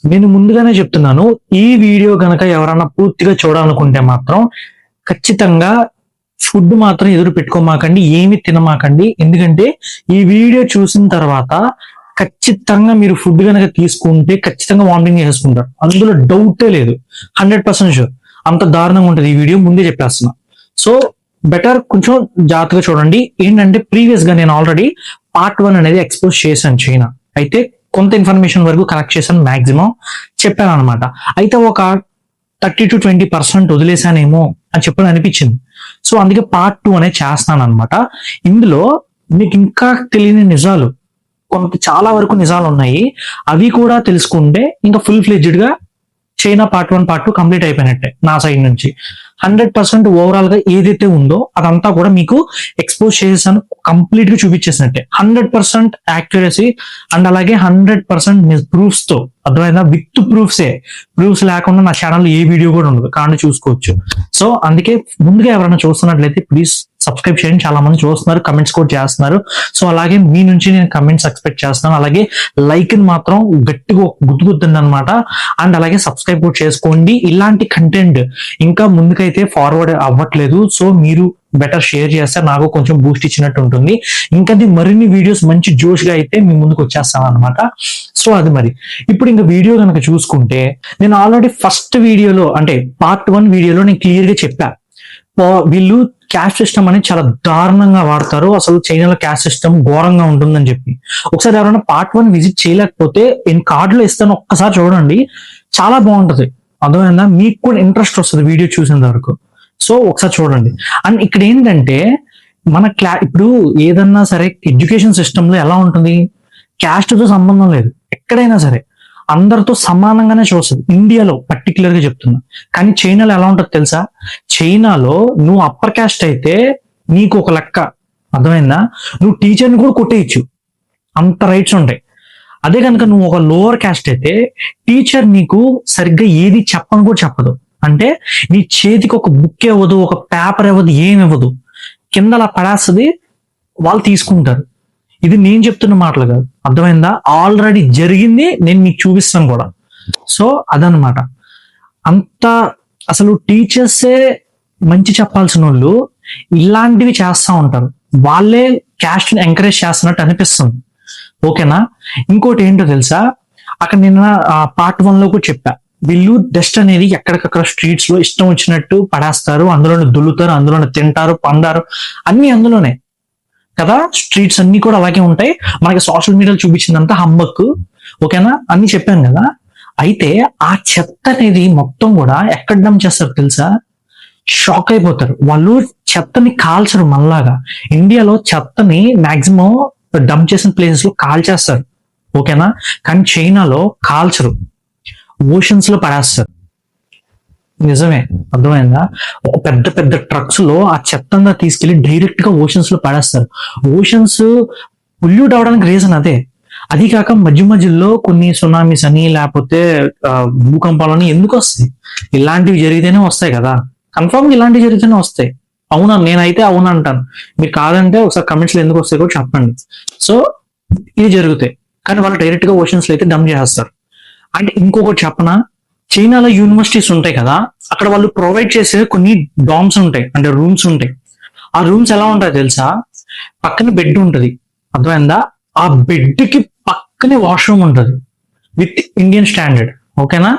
నేను ముందుగానే చెప్తున్నాను, ఈ వీడియో గనక ఎవరైనా పూర్తిగా చూడాలనుకుంటే మాత్రం ఖచ్చితంగా ఫుడ్ మాత్రం ఎదురు పెట్టుకోమాకండి, ఏమి తినమాకండి. ఎందుకంటే ఈ వీడియో చూసిన తర్వాత ఖచ్చితంగా మీరు ఫుడ్ కనుక తీసుకుంటే ఖచ్చితంగా వామిటింగ్ చేసుకుంటారు, అందులో డౌటే లేదు. 100% షూర్. అంత దారుణంగా ఉంటుంది ఈ వీడియో, ముందే చెప్పేస్తున్నా. సో బెటర్ కొంచెం జాగ్రత్తగా చూడండి. ఏంటంటే ప్రీవియస్ గా నేను ఆల్రెడీ పార్ట్ 1 అనేది ఎక్స్పోజ్ చేశాను చైనా. అయితే కొంత ఇన్ఫర్మేషన్ వరకు కలెక్ట్ చేశాను, మాక్సిమం చెప్పాను అనమాట. అయితే ఒక 30-20% వదిలేశానేమో అని చెప్పని అనిపించింది. సో అందుకే పార్ట్ 2 అనేది చేస్తాను అనమాట. ఇందులో మీకు ఇంకా తెలియని నిజాలు, చాలా వరకు నిజాలు ఉన్నాయి. అవి కూడా తెలుసుకుంటే ఇంకా ఫుల్ ఫ్లెడ్జ్డ్ గా చైనా పార్ట్ 1 పార్ట్ 2 కంప్లీట్ అయిపోయినట్టే నా సైడ్ నుంచి. 100% ఓవరాల్ గా ఏదైతే ఉందో అదంతా కూడా మీకు ఎక్స్పోజ్ చేసేసాను, కంప్లీట్ గా చూపించేసినట్టే. 100% యాక్యురసీ అండ్ అలాగే 100% ప్రూఫ్స్ తో, అర్థమైందా? విత్ ప్రూఫ్స్ లేకుండా నా ఛానల్ ఏ వీడియో కూడా ఉండదు, కానీ చూసుకోవచ్చు. సో అందుకే ముందుగా ఎవరైనా చూస్తున్నట్లయితే ప్లీజ్ సబ్స్క్రైబ్ చేయండి. చాలా మంది చూస్తున్నారు, కమెంట్స్ కూడా చేస్తున్నారు. సో అలాగే మీ నుంచి నేను కమెంట్స్ ఎక్స్పెక్ట్ చేస్తున్నాను. అలాగే లైక్ ని మాత్రం గట్టిగా గుద్దుగుద్దండి అనమాట. అండ్ అలాగే సబ్స్క్రైబ్ కూడా చేసుకోండి. ఇలాంటి కంటెంట్ ఇంకా ముందుకైతే ఫార్వర్డ్ అవ్వట్లేదు, సో మీరు బెటర్ షేర్ చేస్తే నాకు కొంచెం బూస్ట్ ఇచ్చినట్టు ఉంటుంది. ఇంకా మరిన్ని వీడియోస్ మంచి జోష్ గా అయితే మీ ముందుకు వచ్చేస్తాను అనమాట. సో అది మరి ఇప్పుడు ఇంకా వీడియో కనుక చూసుకుంటే, నేను ఆల్రెడీ ఫస్ట్ వీడియోలో అంటే పార్ట్ 1 వీడియోలో నేను క్లియర్ గా చెప్పా, వీళ్ళు క్యాస్ట్ సిస్టమ్ అనేది చాలా దారుణంగా వాడతారు, అసలు చైనాలో క్యాస్ట్ సిస్టమ్ ఘోరంగా ఉంటుందని చెప్పి. ఒకసారి ఎవరైనా పార్ట్ 1 విజిట్ చేయలేకపోతే నేను కార్డులో ఇస్తాను, ఒక్కసారి చూడండి, చాలా బాగుంటది. అర్థమైందా? మీకు కూడా ఇంట్రెస్ట్ వస్తుంది వీడియో చూసేంత వరకు. సో ఒకసారి చూడండి. అండ్ ఇక్కడ ఏంటంటే మన ఇప్పుడు ఏదన్నా సరే ఎడ్యుకేషన్ సిస్టమ్ లో ఎలా ఉంటుంది, క్యాస్ట్ తో సంబంధం లేదు. ఎక్కడైనా సరే అందరితో సమానంగానే చూస్తుంది, ఇండియాలో పర్టికులర్ గా చెప్తున్నా. కానీ చైనాలో ఎలా ఉంటుంది తెలుసా? చైనాలో నువ్వు అప్పర్ క్యాస్ట్ అయితే నీకు ఒక లెక్క, అర్థమైందా? నువ్వు టీచర్ని కూడా కొట్టేయచ్చు, అంత రైట్స్ ఉంటాయి. అదే కనుక నువ్వు ఒక లోవర్ క్యాస్ట్ అయితే టీచర్ నీకు సరిగ్గా ఏది చెప్పని కూడా చెప్పదు. అంటే నీ చేతికి ఒక బుక్ ఇవ్వదు, ఒక పేపర్ ఇవ్వదు, ఏమి ఇవ్వదు, కింద అలా పడేస్తుంది, వాళ్ళు తీసుకుంటారు. ఇది నేను చెప్తున్న మాటలు కాదు, అర్థమైందా? ఆల్రెడీ జరిగింది, నేను మీకు చూపిస్తాను కూడా. సో అదనమాట. అంత అసలు టీచర్సే మంచి చెప్పాల్సిన వాళ్ళు ఇలాంటివి చేస్తా ఉంటారు, వాళ్ళే క్యాస్ట్ ని ఎంకరేజ్ చేస్తున్నట్టు అనిపిస్తుంది. ఓకేనా? ఇంకోటి ఏంటో తెలుసా, అక్కడ నిన్న పార్ట్ 1 లో కూడా చెప్పా, వీళ్ళు డస్ట్ అనేది ఎక్కడికక్కడ స్ట్రీట్స్ లో ఇష్టం వచ్చినట్టు పడేస్తారు, అందులోనే దుల్లుతారు, అందులోనే తింటారు, పండారు, అన్ని అందులోనే కదా. స్ట్రీట్స్ అన్ని కూడా అలాగే ఉంటాయి. మనకి సోషల్ మీడియాలో చూపించిందంతా హంబక్. ఓకేనా? అన్ని చెప్పాను కదా. అయితే ఆ చెత్త అనేది మొత్తం కూడా ఎక్కడ డంప్ చేస్తారు తెలుసా? షాక్ అయిపోతారు. వాళ్ళు చెత్తని కాల్చరు మనలాగా. ఇండియాలో చెత్తని మాక్సిమం డంప్ చేసిన ప్లేసెస్ లో కాల్చేస్తారు, ఓకేనా? కానీ చైనాలో కాల్చరు, ఓషన్స్ లో పడేస్తారు. నిజమే, అర్థమైందా? ఒక పెద్ద పెద్ద ట్రక్స్ లో ఆ చెత్తంగా తీసుకెళ్లి డైరెక్ట్ గా ఓషన్స్ లో పడేస్తారు. ఓషన్స్ పొల్యూట్ అవడానికి రీజన్ అదే. అది కాక మధ్య మధ్యలో కొన్ని సునామీస్ అని లేకపోతే భూకంపాలని ఎందుకు వస్తాయి? ఇలాంటివి జరిగితేనే వస్తాయి కదా, కన్ఫర్మ్ ఇలాంటివి జరిగితేనే వస్తాయి. అవునా? నేనైతే అవును అంటాను, మీరు కాదంటే ఒకసారి కమెంట్స్ లో ఎందుకు వస్తాయి కూడా చెప్పండి. సో ఇది జరుగుతాయి, కానీ వాళ్ళు డైరెక్ట్ గా ఓషన్స్ లో అయితే డంప్ చేస్తారు. అంటే ఇంకొకటి చెప్పనా, చైనాలో యూనివర్సిటీస్ ఉంటాయి కదా, అక్కడ వాళ్ళు ప్రొవైడ్ చేసే కొన్ని డామ్స్ ఉంటాయి, అంటే రూమ్స్ ఉంటాయి. ఆ రూమ్స్ ఎలా ఉంటాయి తెలుసా? పక్కన బెడ్ ఉంటది, అర్థమైందా? ఆ బెడ్ కి పక్కనే వాష్రూమ్ ఉంటది విత్ ఇండియన్ స్టాండర్డ్. ఓకేనా?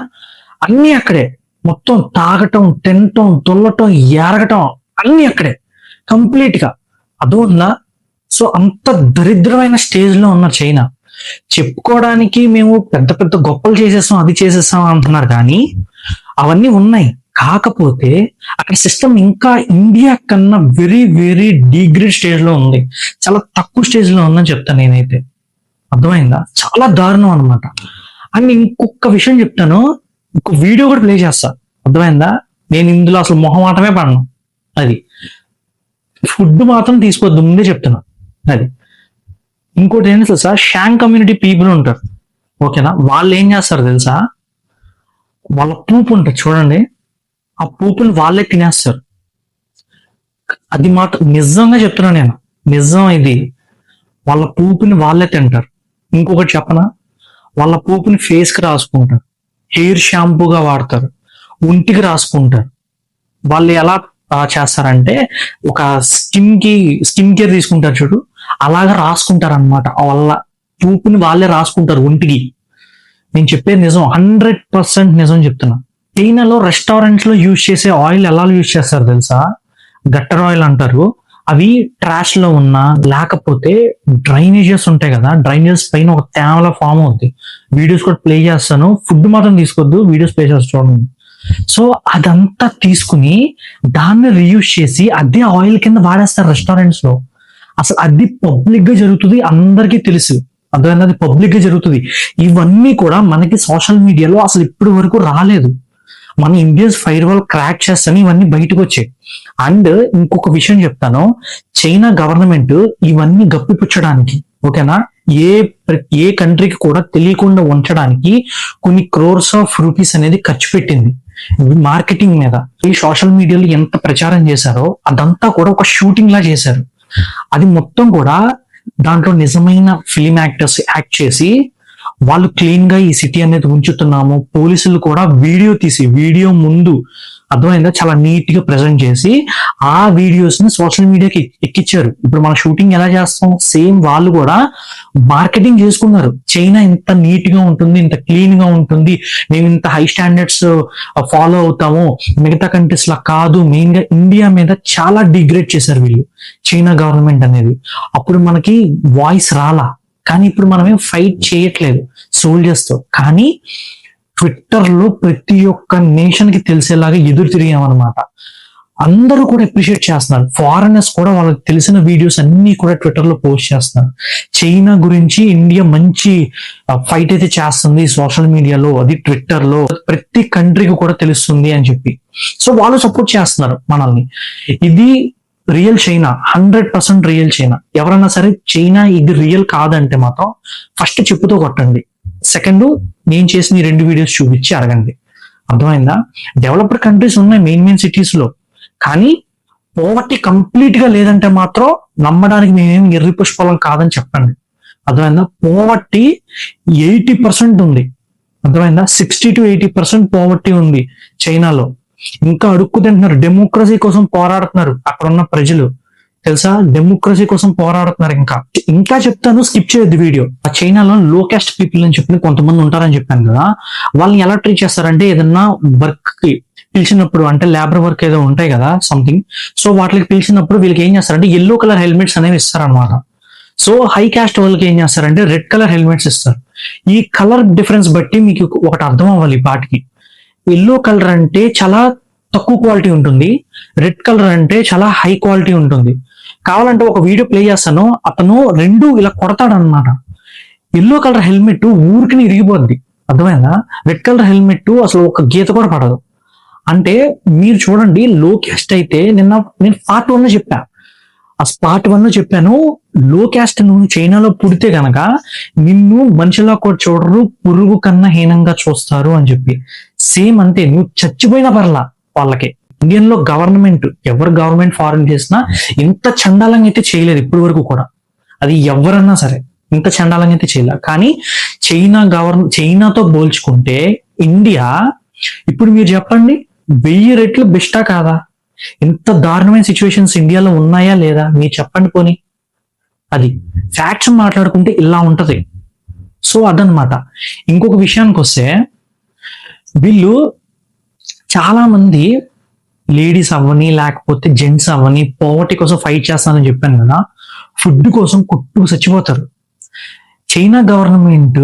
అన్ని అక్కడే, మొత్తం తాగటం, తినటం, దుల్లటం, ఏరగటం అన్ని అక్కడే కంప్లీట్ గా. అదోందా? సో అంత దరిద్రమైన స్టేజ్ లో ఉన్న చైనా. చెప్పుకోవడానికి మేము పెద్ద పెద్ద గొప్పలు చేసేస్తాం, అది చేసేస్తాం అంటున్నారు, కానీ అవన్నీ ఉన్నాయి. కాకపోతే అక్కడ సిస్టమ్ ఇంకా ఇండియా కన్నా వెరీ వెరీ డిగ్రేడ్ స్టేజ్ లో ఉంది, చాలా తక్కువ స్టేజ్ లో ఉందని చెప్తాను నేనైతే. అర్థమైందా? చాలా దారుణం అనమాట. అండ్ ఇంకొక విషయం చెప్తాను, ఇంకో వీడియో కూడా ప్లే చేస్తా, అర్థమైందా? నేను ఇందులో అసలు మొహమాటమే పడను. అది ఫుడ్ మాత్రం తీసుకోవద్దు, ముందే చెప్తున్నా. అది ఇంకోటి ఏంటి తెలుసా, షాంగ్ కమ్యూనిటీ పీపుల్ ఉంటారు, ఓకేనా? వాళ్ళు ఏం చేస్తారు తెలుసా, వాళ్ళ పూపు ఉంటుంది చూడండి, ఆ పూపుని వాళ్ళే తినేస్తారు. అది మాత్రం నిజంగా చెప్తున్నా నేను, నిజం ఇది. వాళ్ళ పూపుని వాళ్ళే తింటారు. ఇంకొకటి చెప్పనా, వాళ్ళ పూపుని ఫేస్ కి రాసుకుంటారు. హెయిర్ షాంపూగా వాడతారు, ఒంటికి రాసుకుంటారు. వాళ్ళు ఎలా చేస్తారంటే ఒక స్కిన్ కేర్ తీసుకుంటారు చూడు, అలాగా రాసుకుంటారు అనమాట. వాళ్ళ చూపుని వాళ్ళే రాసుకుంటారు ఒంటికి. నేను చెప్పేది నిజం, 100% నిజం చెప్తున్నా. చైనాలో రెస్టారెంట్స్ లో యూజ్ చేసే ఆయిల్ ఎలా యూజ్ చేస్తారు తెలుసా? గట్టర్ ఆయిల్ అంటారు. అవి ట్రాష్ లో ఉన్నా లేకపోతే డ్రైనేజెస్ ఉంటాయి కదా, డ్రైనేజెస్ పైన ఒక తేమలా ఫామ్ అవుద్ది. వీడియోస్ కూడా ప్లే చేస్తాను, ఫుడ్ మాత్రం తీసుకోవద్దు, వీడియోస్ ప్లే చేస్తాను చూడండి. సో అదంతా తీసుకుని దాన్ని రీయూజ్ చేసి అదే ఆయిల్ కింద వాడేస్తారు రెస్టారెంట్స్ లో. అసలు అది పబ్లిక్ గా జరుగుతుంది, అందరికీ తెలుసు. అర్థమైంది, అది పబ్లిక్ గా జరుగుతుంది. ఇవన్నీ కూడా మనకి సోషల్ మీడియాలో అసలు ఇప్పటి వరకు రాలేదు. మన ఇండియన్స్ ఫైర్ వాల్ క్రాక్ చేస్తాను ఇవన్నీ బయటకు వచ్చాయి. అండ్ ఇంకొక విషయం చెప్తాను, చైనా గవర్నమెంట్ ఇవన్నీ గప్పిపుచ్చడానికి, ఓకేనా, ఏ కంట్రీకి కూడా తెలియకుండా ఉంచడానికి కొన్ని క్రోర్స్ ఆఫ్ రూపీస్ అనేది ఖర్చు పెట్టింది మార్కెటింగ్ మీద. ఈ సోషల్ మీడియాలో ఎంత ప్రచారం చేశారో అదంతా కూడా ఒక షూటింగ్ లా చేశారు. అది మొత్తం కూడా దాంట్లో నిజమైన ఫిలిం యాక్టర్స్ యాక్ట్ చేసి వాళ్ళు క్లీన్ గా ఈ సిటీ అనేది ఉంచుతున్నాము. పోలీసులు కూడా వీడియో ముందు, అర్థమైందా, చాలా నీట్ గా ప్రెజెంట్ చేసి ఆ వీడియోస్ ని సోషల్ మీడియాకి ఎక్కిచ్చారు. ఇప్పుడు మన షూటింగ్ ఎలా చేస్తాం, సేమ్ వాళ్ళు కూడా మార్కెటింగ్ చేసుకున్నారు. చైనా ఇంత నీట్ గా ఉంటుంది, ఇంత క్లీన్ గా ఉంటుంది, మేము ఇంత హై స్టాండర్డ్స్ ఫాలో అవుతాము, మిగతా కంట్రీస్ లా కాదు. మెయిన్ గా ఇండియా మీద చాలా డిగ్రేడ్ చేశారు వీళ్ళు, చైనా గవర్నమెంట్ అనేది. అప్పుడు మనకి వాయిస్ రాలా, కానీ ఇప్పుడు మనమేం ఫైట్ చేయట్లేదు సోల్జర్స్ తో, కానీ ట్విట్టర్ లో ప్రతి ఒక్క నేషన్ కి తెలిసేలాగా ఎదురు తిరిగామన్నమాట. అందరూ కూడా అప్రిషియేట్ చేస్తున్నారు. ఫారినర్స్ కూడా వాళ్ళకి తెలిసిన వీడియోస్ అన్ని కూడా ట్విట్టర్ లో పోస్ట్ చేస్తున్నారు. చైనా గురించి ఇండియా మంచి ఫైట్ అయితే చేస్తుంది సోషల్ మీడియాలో, అది ట్విట్టర్ లో ప్రతి కంట్రీకి కూడా తెలుస్తుంది అని చెప్పి. సో వాళ్ళు సపోర్ట్ చేస్తున్నారు మనల్ని. ఇది రియల్ చైనా, 100% రియల్ చైనా. ఎవరన్నా సరే చైనా ఇది రియల్ కాదంటే మాత్రం ఫస్ట్ చెప్పుతో కొట్టండి, సెకండ్ నేను చేసిన ఈ 2 వీడియోస్ చూపించి అడగండి. అర్థమైందా? డెవలప్డ్ కంట్రీస్ ఉన్నాయి మెయిన్ సిటీస్ లో, కానీ పోవర్టీ కంప్లీట్ గా లేదంటే మాత్రం నమ్మడానికి మేమేం ఎర్రి పుష్పలం కాదని చెప్పండి. అర్థమైందా? పోవర్టీ 80% ఉంది. అర్థమైందా? 60 to 80% పోవర్టీ ఉంది చైనాలో. ఇంకా అడుక్కు తింటున్నారు, డెమోక్రసీ కోసం పోరాడుతున్నారు అక్కడ ఉన్న ప్రజలు, తెలుసా? డెమోక్రసీ కోసం పోరాడుతున్నారు. ఇంకా చెప్తాను, స్కిప్ చేయొద్దు వీడియో. ఆ చైనాలో లో కాస్ట్ పీపుల్ అని చెప్పి కొంతమంది ఉంటారని చెప్పాను కదా, వాళ్ళని ఎలా ట్రీట్ చేస్తారంటే ఏదన్నా వర్క్ కి పిలిచినప్పుడు, అంటే లేబర్ వర్క్ ఏదో ఉంటాయి కదా సంథింగ్, సో వాటికి పిలిచినప్పుడు వీళ్ళకి ఏం చేస్తారంటే ఎల్లో కలర్ హెల్మెట్స్ అనేవి ఇస్తారనమాట. సో హై కాస్ట్ వాళ్ళకి ఏం చేస్తారంటే రెడ్ కలర్ హెల్మెట్స్ ఇస్తారు. ఈ కలర్ డిఫరెన్స్ బట్టి మీకు ఒకటి అర్థం అవ్వాలి ఈ పాటికి. ఎల్లో కలర్ అంటే చాలా తక్కువ క్వాలిటీ ఉంటుంది, రెడ్ కలర్ అంటే చాలా హై క్వాలిటీ ఉంటుంది. కావాలంటే ఒక వీడియో ప్లే చేస్తాను, అతను 2 ఇలా కొడతాడు అనమాట. ఎల్లో కలర్ హెల్మెట్ ఊరికి ఇరిగిపోద్ది, అర్థమైందా? రెడ్ కలర్ హెల్మెట్ అసలు ఒక గీత కూడా పడదు. అంటే మీరు చూడండి, లో క్యాస్ట్ అయితే నేను పార్ట్ 1 చెప్పా, పార్ట్ 1 చెప్పాను, లో క్యాస్ట్ నువ్వు చైనాలో పుడితే గనక నిన్ను మనిషిలా కూడా చూడరు, పురుగు కన్నా హీనంగా చూస్తారు అని చెప్పి. సేమ్ అంతే, నువ్వు చచ్చిపోయినా పర్లా వాళ్ళకి. ఇండియన్ లో ఎవరు గవర్నమెంట్ ఫారెన్ చేసినా ఇంత చండాలంగా అయితే చేయలేదు ఇప్పటి వరకు కూడా. అది ఎవరన్నా సరే ఇంత చండాలంగా అయితే చేయలేదు. కానీ చైనాతో పోల్చుకుంటే ఇండియా ఇప్పుడు మీరు చెప్పండి 1000 రెట్లు బెస్టా కాదా? ఇంత దారుణమైన సిచ్యువేషన్స్ ఇండియాలో ఉన్నాయా లేదా మీరు చెప్పండి పోనీ. అది ఫ్యాక్ట్స్ మాట్లాడుకుంటే ఇలా ఉంటది. సో అదనమాట. ఇంకొక విషయానికి వస్తే, వీళ్ళు చాలా మంది లేడీస్ అవ్వని లేకపోతే జెంట్స్ అవ్వని పోవర్టీ కోసం ఫైట్ చేస్తానని చెప్పాను కదా, ఫుడ్ కోసం కొట్టుకు చచ్చిపోతారు. చైనా గవర్నమెంట్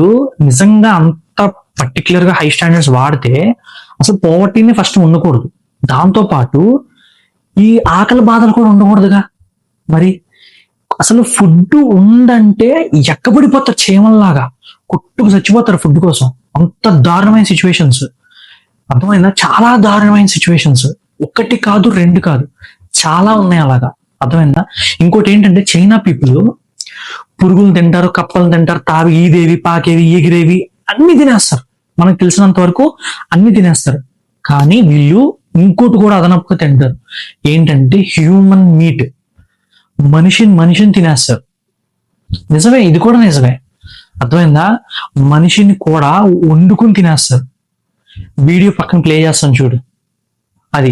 నిజంగా అంత పర్టికులర్ గా హై స్టాండర్డ్స్ వాడితే అసలు పోవర్టీని ఫస్ట్ ఉండకూడదు, దాంతో పాటు ఈ ఆకలి బాధలు కూడా ఉండకూడదుగా. మరి అసలు ఫుడ్ ఉందంటే ఎక్కబడిపోతారు, చీమల్లాగా కొట్టుకు చచ్చిపోతారు ఫుడ్ కోసం. అంత దారుణమైన సిచ్యువేషన్స్, అర్థమైందా? చాలా దారుణమైన సిచ్యువేషన్స్, 1 కాదు 2 కాదు, చాలా ఉన్నాయి అలాగా. అర్థమైందా? ఇంకోటి ఏంటంటే చైనా పీపుల్ పురుగులు తింటారు, కప్పలు తింటారు, తావి ఈదేవి పాకేవి ఎగిరేవి అన్ని తినేస్తారు. మనకు తెలిసినంత వరకు అన్ని తినేస్తారు. కానీ వీళ్ళు ఇంకోటి కూడా అదనపుగా తింటారు, ఏంటంటే హ్యూమన్ మీట్. మనిషిని తినేస్తారు. నిజమే, ఇది కూడా నిజమే. అర్థమైందా? మనిషిని కూడా వండుకుని తినేస్తారు. వీడియో పక్కన ప్లే చేస్తాను చూడు, అది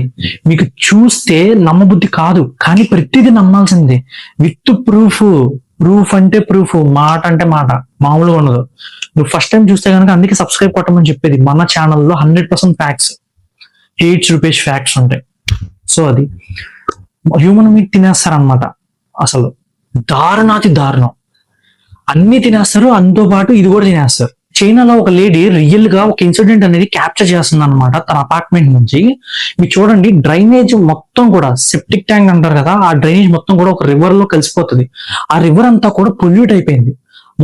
మీకు చూస్తే నమ్మబుద్ధి కాదు, కానీ ప్రతిదీ నమ్మాల్సిందే విత్ ప్రూఫ్. ప్రూఫ్ అంటే ప్రూఫ్, మాట అంటే మాట, మామూలుగా ఉండదు. నువ్వు ఫస్ట్ టైం చూస్తే కనుక అందుకే సబ్స్క్రైబ్ కొట్టమని చెప్పేది. మన ఛానల్లో 100% ఫ్యాక్ట్స్, హేట్స్ రూపేష్ ఫ్యాక్ట్స్ ఉంటాయి. సో అది హ్యూమన్ మీట్ తినేస్తారనమాట. అసలు దారుణాతి దారుణం, అన్ని తినేస్తారు, అంతో పాటు ఇది కూడా తినేస్తారు. చైనాలో ఒక లేడీ రియల్ గా ఒక ఇన్సిడెంట్ అనేది క్యాప్చర్ చేస్తుంది అనమాట తన అపార్ట్మెంట్ నుంచి. మీరు చూడండి, డ్రైనేజ్ మొత్తం కూడా, సెప్టిక్ ట్యాంక్ అంటారు కదా, ఆ డ్రైనేజ్ మొత్తం కూడా ఒక రివర్ లో కలిసిపోతుంది. ఆ రివర్ అంతా కూడా పొల్యూట్ అయిపోయింది,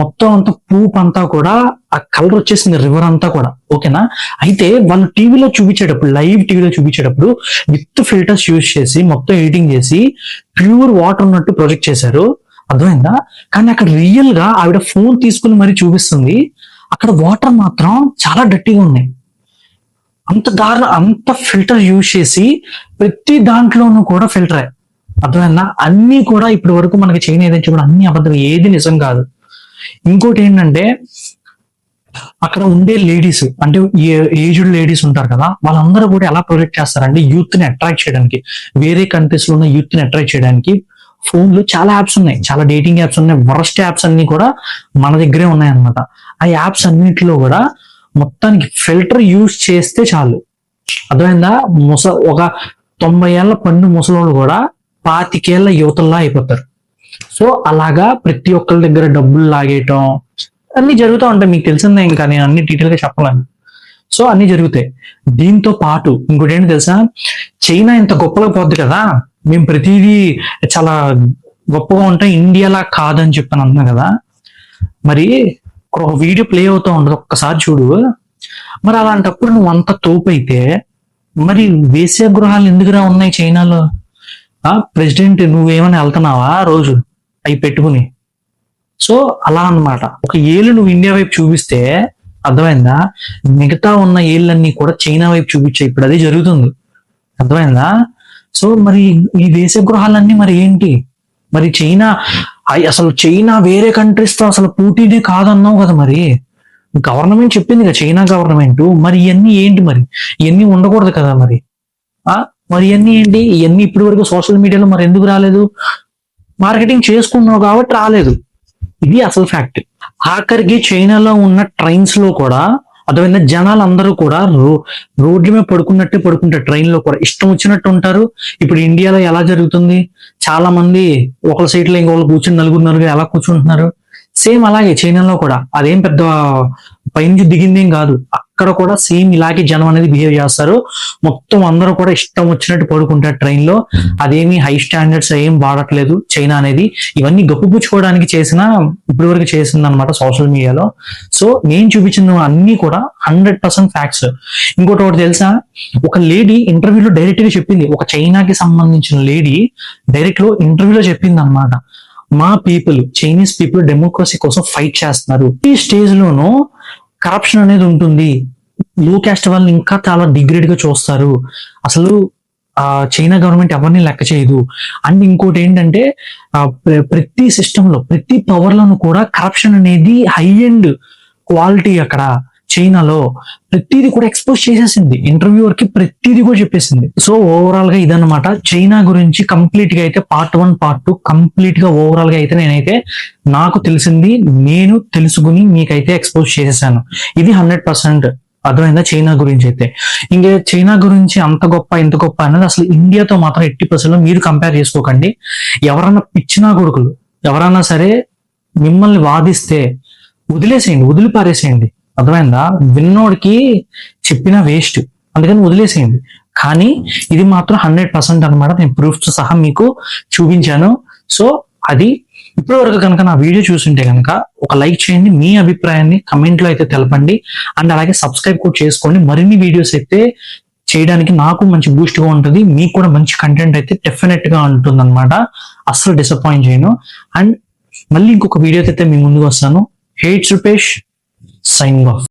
మొత్తం అంతా పూప్ అంతా కూడా ఆ కలర్ వచ్చేసింది రివర్ అంతా కూడా. ఓకేనా? అయితే వాళ్ళు టీవీలో చూపించేటప్పుడు, లైవ్ టీవీలో చూపించేటప్పుడు విత్ ఫిల్టర్స్ యూజ్ చేసి మొత్తం ఎడిటింగ్ చేసి ప్యూర్ వాటర్ ఉన్నట్టు ప్రొజెక్ట్ చేశారు. అర్థమైందా? కానీ అక్కడ రియల్ గా ఆవిడ ఫోన్ తీసుకుని మరీ చూపిస్తుంది, అక్కడ వాటర్ మాత్రం చాలా డర్టీగా ఉన్నాయి. అంత దారుణ, అంత ఫిల్టర్ యూజ్ చేసి ప్రతి దాంట్లోనూ కూడా ఫిల్టరే. అర్థమైందా? అన్ని కూడా ఇప్పటి వరకు మనకి చైనా ఏదైతే కూడా అన్ని అబద్ధం, ఏది నిజం కాదు. ఇంకోటి ఏంటంటే, అక్కడ ఉండే లేడీస్ అంటే ఏజ్డ్ లేడీస్ ఉంటారు కదా, వాళ్ళందరూ కూడా ఎలా ప్రొజెక్ట్ చేస్తారంటే యూత్ ని అట్రాక్ట్ చేయడానికి, వేరే కంట్రీస్ లో ఉన్న యూత్ ని అట్రాక్ట్ చేయడానికి ఫోన్ లో చాలా యాప్స్ ఉన్నాయి, చాలా డేటింగ్ యాప్స్ ఉన్నాయి. వరస్ట్ యాప్స్ అన్ని కూడా మన దగ్గరే ఉన్నాయి అనమాట. ఆ యాప్స్ అన్నింటిలో కూడా మొత్తానికి ఫిల్టర్ యూజ్ చేస్తే చాలు. అర్థమైందా? ఒక 90 ఏళ్ల పండు ముసలోళ్ళు కూడా 25 ఏళ్ల యువతల్లా అయిపోతారు. సో అలాగా ప్రతి ఒక్కరి దగ్గర డబ్బులు లాగేయటం అన్ని జరుగుతూ ఉంటాయి. మీకు తెలిసిందే, ఇంకా నేను అన్ని డీటెయిల్ గా చెప్పలేను. సో అన్ని జరుగుతాయి. దీంతో పాటు ఇంకోటి ఏంటి తెలుసా, చైనా ఇంత గొప్పగా పోద్ది కదా, మేము ప్రతిదీ చాలా గొప్పగా ఉంటాం, ఇండియాలా కాదని చెప్పని అంటున్నాం కదా. మరి ఒక వీడియో ప్లే అవుతూ ఉండదు, ఒక్కసారి చూడు. మరి అలాంటప్పుడు నువ్వు అంత తోపు అయితే మరి వేశ్య గృహాలు ఎందుకురా ఉన్నాయి చైనాలో? ప్రెసిడెంట్ నువ్వేమని వెళ్తున్నావా రోజు అవి పెట్టుకుని? సో అలా అన్నమాట. ఒక ఏళ్ళు నువ్వు ఇండియా వైపు చూపిస్తే, అర్థమైందా, మిగతా ఉన్న ఏళ్ళన్నీ కూడా చైనా వైపు చూపించే. ఇప్పుడు అదే జరుగుతుంది, అర్థమైందా? సో మరి ఈ దేశ గృహాలన్నీ మరి ఏంటి? మరి చైనా అసలు చైనా వేరే కంట్రీస్ తో అసలు పోటీనే కాదన్నావు కదా, మరి గవర్నమెంట్ చెప్పింది కదా, చైనా గవర్నమెంట్. మరి ఇవన్నీ ఏంటి? మరి ఇవన్నీ ఉండకూడదు కదా మరి. మరి ఇవన్నీ ఏంటి? ఇవన్నీ ఇప్పటి వరకు సోషల్ మీడియాలో మరి ఎందుకు రాలేదు? మార్కెటింగ్ చేసుకున్నావు కాబట్టి రాలేదు. ఇది అసలు ఫ్యాక్ట్. ఆఖరికి చైనాలో ఉన్న ట్రైన్స్ లో కూడా, అర్థమైందా, జనాలు అందరూ కూడా రోడ్ల మీద పడుకున్నట్టే పడుకుంటారు, ట్రైన్ లో కూడా ఇష్టం వచ్చినట్టు ఉంటారు. ఇప్పుడు ఇండియాలో ఎలా జరుగుతుంది, చాలా మంది ఒకళ్ళ సీట్ లో ఇంకొకళ్ళు కూర్చుని నలుగురు ఎలా కూర్చుంటున్నారు, సేమ్ అలాగే చైనాలో కూడా. అదేం పెద్ద పైనుంచి దిగిందేం కాదు, అక్కడ కూడా సేమ్ ఇలాగే జనం అనేది బిహేవ్ చేస్తారు. మొత్తం అందరూ కూడా ఇష్టం వచ్చినట్టు పడుకుంటారు ట్రైన్ లో. అదేమి హై స్టాండర్డ్స్ ఏం వాడట్లేదు చైనా అనేది. ఇవన్నీ గప్పుపుచ్చుకోవడానికి చేసిన, ఇప్పటి వరకు చేసింది అనమాట సోషల్ మీడియాలో. సో నేను చూపించిన అన్ని కూడా 100% ఫ్యాక్ట్స్. ఇంకోటి ఒకటి తెలుసా, ఒక లేడీ ఇంటర్వ్యూలో డైరెక్ట్ గా చెప్పింది, ఒక చైనాకి సంబంధించిన లేడీ డైరెక్ట్ లో ఇంటర్వ్యూలో చెప్పింది అనమాట, మా పీపుల్, చైనీస్ పీపుల్ డెమోక్రసీ కోసం ఫైట్ చేస్తున్నారు. ఈ స్టేజ్ లోనూ కరప్షన్ అనేది ఉంటుంది, లో క్యాస్ట్ వాళ్ళని ఇంకా చాలా డిగ్రేడ్ గా చూస్తారు, అసలు చైనా గవర్నమెంట్ ఎవరిని లెక్క చేయదు. అండ్ ఇంకోటి ఏంటంటే, ప్రతి సిస్టమ్ లో, ప్రతి పవర్ లోను కూడా కరప్షన్ అనేది హై అండ్ క్వాలిటీ. అక్కడ చైనాలో ప్రతిదీ కూడా ఎక్స్పోజ్ చేసేసింది, ఇంటర్వ్యూవర్ కి ప్రతిదీ కూడా చెప్పేసింది. సో ఓవరాల్ గా ఇదన్నమాట చైనా గురించి కంప్లీట్ గా అయితే పార్ట్ 1 పార్ట్ 2 కంప్లీట్ గా ఓవరాల్ గా అయితే నేనైతే నాకు తెలిసింది నేను తెలుసుకుని మీకైతే ఎక్స్పోజ్ చేసేసాను. ఇది 100%. అర్థమైందా? చైనా గురించి అయితే. ఇంకా చైనా గురించి అంత గొప్ప ఇంత గొప్ప అనేది అసలు ఇండియాతో మాత్రం 80% మీరు కంపేర్ చేసుకోకండి. ఎవరన్నా పిచ్చినా కొడుకులు ఎవరన్నా సరే మిమ్మల్ని వాదిస్తే వదిలేసేయండి, వదిలిపారేసేయండి. అర్థమైందా? విన్నోడికి చెప్పిన వేస్ట్, అందుకని వదిలేసేయండి. కానీ ఇది మాత్రం 100% అనమాట. నేను ప్రూఫ్స్ సహా మీకు చూపించాను. సో అది ఇప్పటి వరకు కనుక నా వీడియో చూస్తుంటే కనుక ఒక లైక్ చేయండి, మీ అభిప్రాయాన్ని కమెంట్ లో అయితే తెలపండి. అండ్ అలాగే సబ్స్క్రైబ్ కూడా చేసుకోండి. మరిన్ని వీడియోస్ అయితే చేయడానికి నాకు మంచి బూస్ట్ గా ఉంటుంది, మీకు కూడా మంచి కంటెంట్ అయితే డెఫినెట్ గా ఉంటుంది అనమాట. అస్సలు డిసప్పాయింట్ చేయను. అండ్ మళ్ళీ ఇంకొక వీడియో అయితే మీ ముందుకు వస్తాను. హేట్స్ రూపేష్, signing off.